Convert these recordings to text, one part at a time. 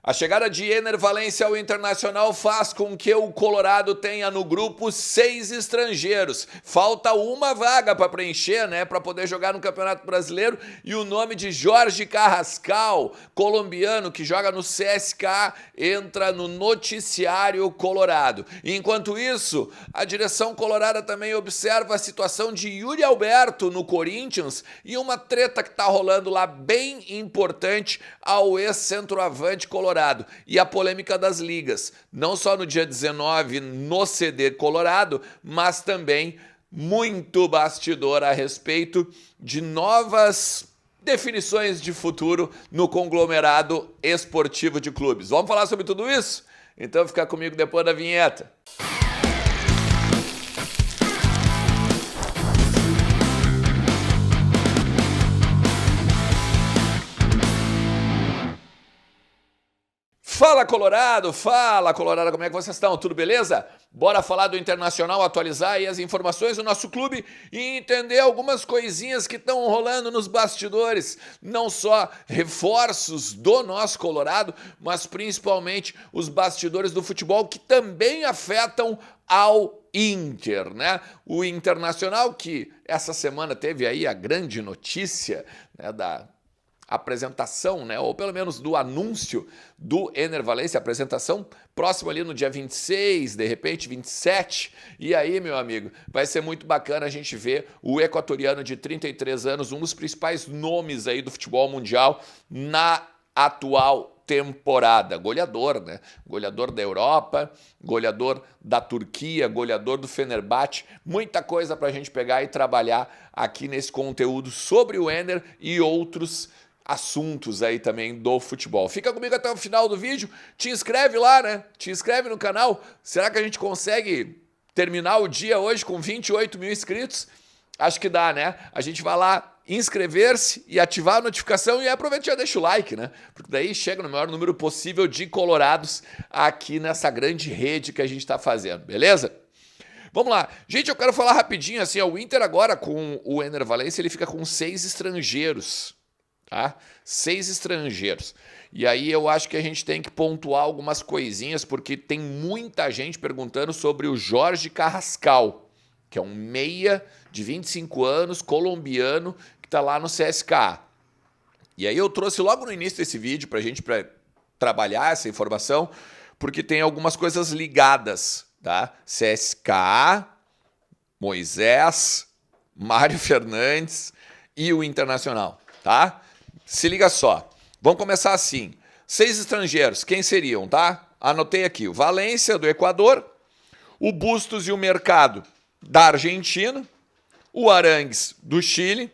A chegada de Ener Valencia ao Internacional faz com que o Colorado tenha no grupo 6 estrangeiros. Falta uma vaga para preencher, né, para poder jogar no Campeonato Brasileiro, e o nome de Jorge Carrascal, colombiano que joga no CSKA, entra no noticiário colorado. Enquanto isso, a direção colorada também observa a situação de Yuri Alberto no Corinthians e uma treta que está rolando lá bem importante ao ex-centroavante colorado. E a polêmica das ligas, não só no dia 19 no CD Colorado, mas também muito bastidor a respeito de novas definições de futuro no conglomerado esportivo de clubes. Vamos falar sobre tudo isso? Então fica comigo depois da vinheta. Fala Colorado, como é que vocês estão? Tudo beleza? Bora falar do Internacional, atualizar aí as informações do nosso clube e entender algumas coisinhas que estão rolando nos bastidores. Não só reforços do nosso Colorado, mas principalmente os bastidores do futebol que também afetam ao Inter, né? O Internacional que essa semana teve aí a grande notícia, né, da apresentação, né, ou pelo menos do anúncio do Ener Valencia, apresentação próxima ali no dia 26, de repente 27, e aí, meu amigo, vai ser muito bacana a gente ver o equatoriano de 33 anos, um dos principais nomes aí do futebol mundial na atual temporada. Goleador, né? Goleador da Europa, goleador da Turquia, goleador do Fenerbahçe, muita coisa pra gente pegar e trabalhar aqui nesse conteúdo sobre o Ener e outros assuntos aí também do futebol. Fica comigo até o final do vídeo, te inscreve lá, né? Te inscreve no canal. Será que a gente consegue terminar o dia hoje com 28 mil inscritos? Acho que dá, né? A gente vai lá inscrever-se e ativar a notificação e aproveita e já deixa o like, né? Porque daí chega no maior número possível de colorados aqui nessa grande rede que a gente está fazendo, beleza? Vamos lá. Gente, eu quero falar rapidinho assim, o Inter agora com o Ener Valencia, ele fica com 6 estrangeiros. Tá? 6 estrangeiros. E aí eu acho que a gente tem que pontuar algumas coisinhas, porque tem muita gente perguntando sobre o Jorge Carrascal, que é um meia de 25 anos, colombiano, que está lá no CSKA. E aí eu trouxe logo no início desse vídeo para a gente trabalhar essa informação, porque tem algumas coisas ligadas, tá? CSKA, Moisés, Mário Fernandes e o Internacional, tá? Se liga só, vamos começar assim, 6 estrangeiros, quem seriam, tá? Anotei aqui, o Valência, do Equador, o Bustos e o Mercado, da Argentina, o Arangues, do Chile,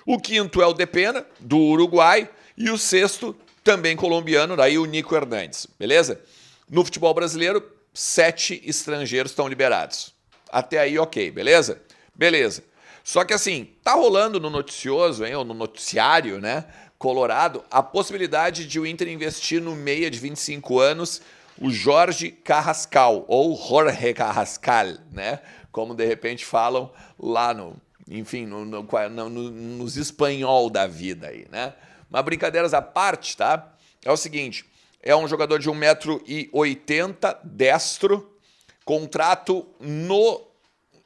o quinto é o Depena, do Uruguai, e o sexto, também colombiano, daí o Nico Hernandes, beleza? No futebol brasileiro, 7 estrangeiros estão liberados. Até aí, ok, beleza? Beleza. Só que assim, tá rolando no noticioso, hein, ou no noticiário, né, Colorado, a possibilidade de o Inter investir no meia de 25 anos, o Jorge Carrascal, ou Jorge Carrascal, né, como de repente falam lá no, enfim, nos espanhol da vida aí, né. Mas brincadeiras à parte, tá, é o seguinte, é um jogador de 1,80 m, destro, contrato no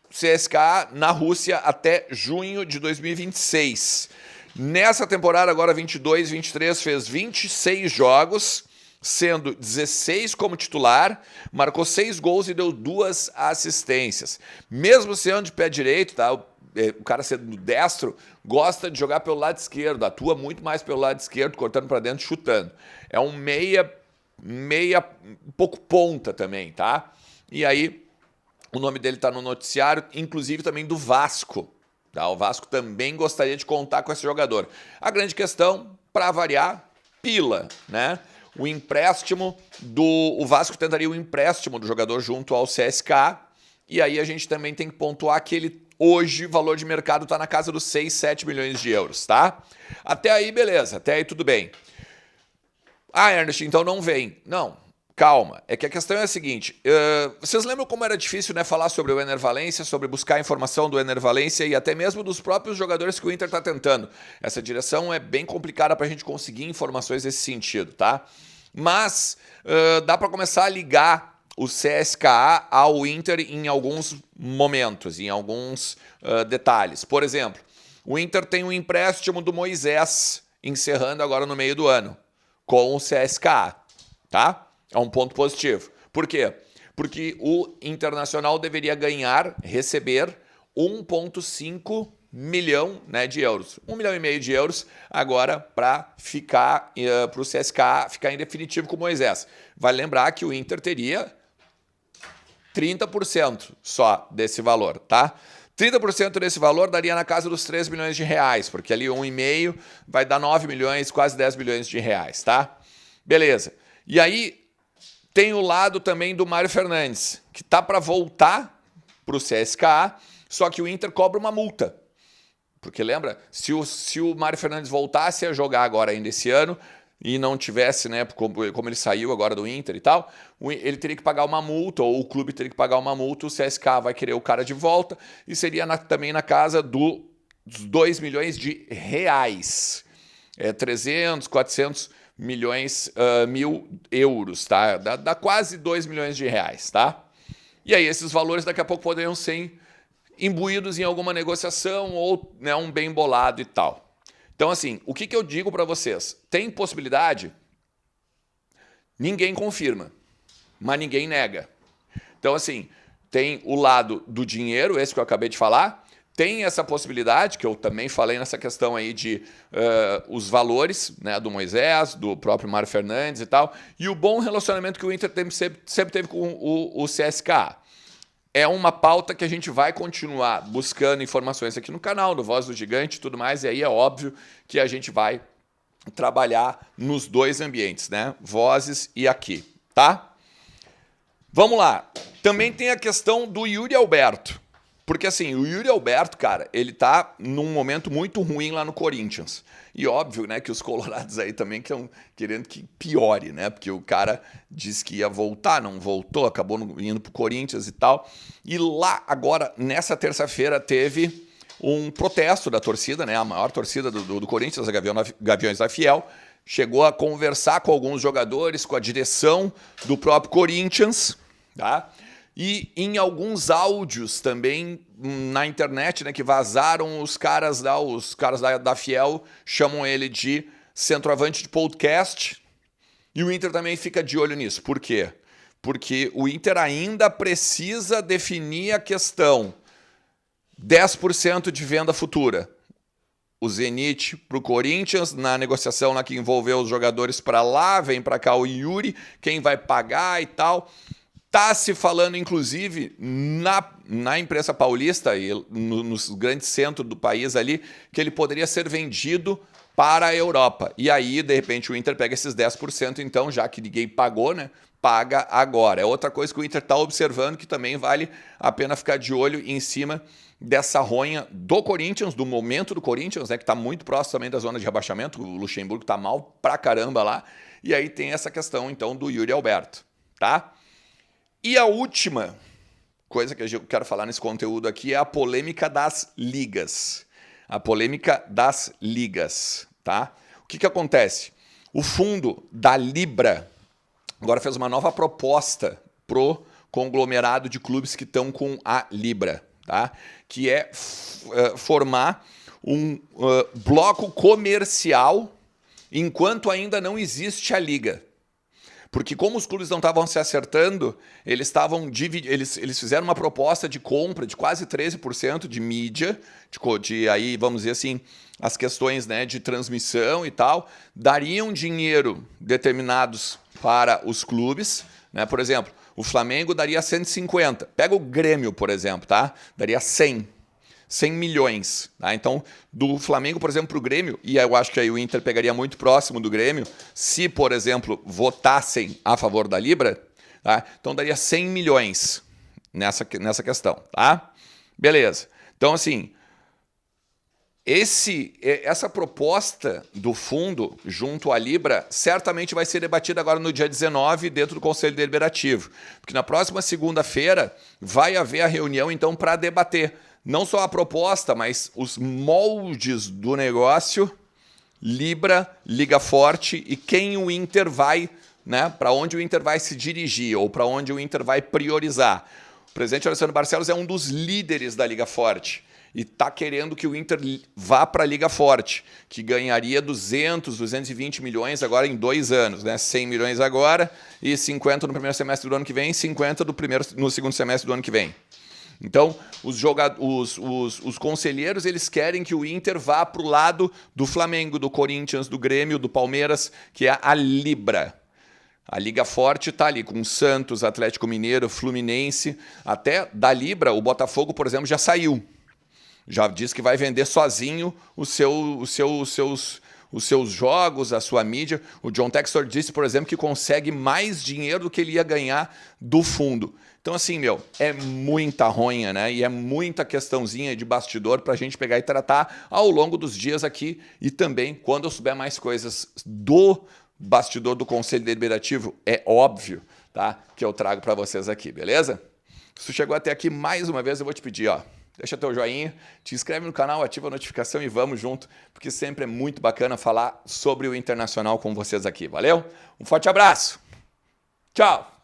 CSKA na Rússia até junho de 2026. Nessa temporada agora 22-23 fez 26 jogos, sendo 16 como titular, marcou 6 gols e deu 2 assistências. Mesmo sendo de pé direito, tá? O cara sendo destro, gosta de jogar pelo lado esquerdo, atua muito mais pelo lado esquerdo, cortando para dentro, chutando. É um meia um pouco ponta também, tá? E aí o nome dele está no noticiário, inclusive também do Vasco. Tá? O Vasco também gostaria de contar com esse jogador. A grande questão, para variar, pila, né? O empréstimo o Vasco tentaria o empréstimo do jogador junto ao CSKA. E aí a gente também tem que pontuar que ele, hoje, o valor de mercado está na casa dos 6, 7 milhões de euros, tá? Até aí, beleza. Até aí, tudo bem. Ah, Ernest, então não vem. Não. Calma, é que a questão é a seguinte, vocês lembram como era difícil, né, falar sobre o Ener Valencia, sobre buscar informação do Ener Valencia e até mesmo dos próprios jogadores que o Inter está tentando? Essa direção é bem complicada para a gente conseguir informações nesse sentido, tá? mas dá para começar a ligar o CSKA ao Inter em alguns momentos, em alguns detalhes. Por exemplo, o Inter tem um empréstimo do Moisés encerrando agora no meio do ano com o CSKA, tá? É um ponto positivo. Por quê? Porque o Internacional deveria receber 1,5 milhão, né, de euros. 1,5 milhão de euros agora para ficar para o CSKA ficar em definitivo com o Moisés. Vale lembrar que o Inter teria 30% só desse valor, tá? 30% desse valor daria na casa dos 3 milhões de reais, porque ali 1,5 vai dar 9 milhões, quase 10 milhões de reais, tá? Beleza. E aí tem o lado também do Mário Fernandes, que tá para voltar para o CSKA, só que o Inter cobra uma multa. Porque lembra, se o Mário Fernandes voltasse a jogar agora ainda esse ano e não tivesse, né, como ele saiu agora do Inter e tal, ele teria que pagar uma multa, ou o clube teria que pagar uma multa, o CSKA vai querer o cara de volta, e seria também na casa dos 2 milhões de reais. 300, 400 milhões, mil euros, tá? Dá quase 2 milhões de reais, tá? E aí esses valores daqui a pouco poderiam ser imbuídos em alguma negociação ou, né, um bem bolado e tal. Então, assim, o que eu digo para vocês? Tem possibilidade? Ninguém confirma, mas ninguém nega. Então, assim, tem o lado do dinheiro, esse que eu acabei de falar, tem essa possibilidade, que eu também falei nessa questão aí de os valores, né, do Moisés, do próprio Mário Fernandes e tal, e o bom relacionamento que o Inter sempre teve com o CSKA. É uma pauta que a gente vai continuar buscando informações aqui no canal, no Voz do Gigante e tudo mais, e aí é óbvio que a gente vai trabalhar nos dois ambientes, né? Vozes e aqui, tá? Vamos lá. Também tem a questão do Yuri Alberto. Porque assim, o Yuri Alberto, cara, ele tá num momento muito ruim lá no Corinthians. E óbvio, né, que os colorados aí também estão querendo que piore, né? Porque o cara disse que ia voltar, não voltou, acabou indo pro Corinthians e tal. E lá agora, nessa terça-feira, teve um protesto da torcida, né? A maior torcida do Corinthians, a Gaviões da Fiel, chegou a conversar com alguns jogadores, com a direção do próprio Corinthians, tá? E em alguns áudios também na internet, né, que vazaram, os caras da Fiel chamam ele de centroavante de podcast. E o Inter também fica de olho nisso. Por quê? Porque o Inter ainda precisa definir a questão 10% de venda futura. O Zenit para o Corinthians, na negociação lá que envolveu os jogadores para lá, vem para cá o Yuri, quem vai pagar e tal. Está se falando, inclusive, na imprensa paulista e nos grandes centros do país ali, que ele poderia ser vendido para a Europa. E aí, de repente, o Inter pega esses 10%, então, já que ninguém pagou, né? Paga agora. É outra coisa que o Inter está observando, que também vale a pena ficar de olho em cima dessa ronha do Corinthians, do momento do Corinthians, né? Que está muito próximo também da zona de rebaixamento. O Luxemburgo está mal pra caramba lá. E aí tem essa questão, então, do Yuri Alberto, tá? E a última coisa que eu quero falar nesse conteúdo aqui é a polêmica das ligas. A polêmica das ligas, tá? O que acontece? O fundo da Libra agora fez uma nova proposta pro conglomerado de clubes que estão com a Libra, tá? Que é formar um bloco comercial enquanto ainda não existe a liga. Porque como os clubes não estavam se acertando, eles fizeram uma proposta de compra de quase 13% de mídia, de aí, vamos dizer assim, as questões, né, de transmissão e tal, dariam dinheiro determinados para os clubes, né? Por exemplo, o Flamengo daria 150. Pega o Grêmio, por exemplo, tá? Daria 100 milhões. Tá? Então, do Flamengo, por exemplo, para o Grêmio, e eu acho que aí o Inter pegaria muito próximo do Grêmio, se, por exemplo, votassem a favor da Libra, tá? Então daria 100 milhões nessa questão. Tá? Beleza. Então, assim, essa proposta do fundo junto à Libra certamente vai ser debatida agora no dia 19 dentro do Conselho Deliberativo, porque na próxima segunda-feira vai haver a reunião, então, para debater não só a proposta, mas os moldes do negócio, Libra, Liga Forte e quem o Inter vai né, para onde o Inter vai se dirigir ou para onde o Inter vai priorizar. O presidente Alessandro Barcelos é um dos líderes da Liga Forte e está querendo que o Inter vá para a Liga Forte, que ganharia 220 milhões agora em 2 anos, né? 100 milhões agora e 50 no primeiro semestre do ano que vem, 50 no segundo semestre do ano que vem. Então, os conselheiros eles querem que o Inter vá para o lado do Flamengo, do Corinthians, do Grêmio, do Palmeiras, que é a Libra. A Liga Forte está ali com Santos, Atlético Mineiro, Fluminense. Até da Libra, o Botafogo, por exemplo, já saiu. Já disse que vai vender sozinho os seus jogos, a sua mídia. O John Textor disse, por exemplo, que consegue mais dinheiro do que ele ia ganhar do fundo. Então, assim, é muita ronha, né? E é muita questãozinha de bastidor para a gente pegar e tratar ao longo dos dias aqui e também quando eu souber mais coisas do bastidor do Conselho Deliberativo, é óbvio, tá? Que eu trago para vocês aqui, beleza? Se tu chegou até aqui, mais uma vez eu vou te pedir, ó, deixa teu joinha, te inscreve no canal, ativa a notificação e vamos junto, porque sempre é muito bacana falar sobre o Internacional com vocês aqui, valeu? Um forte abraço! Tchau!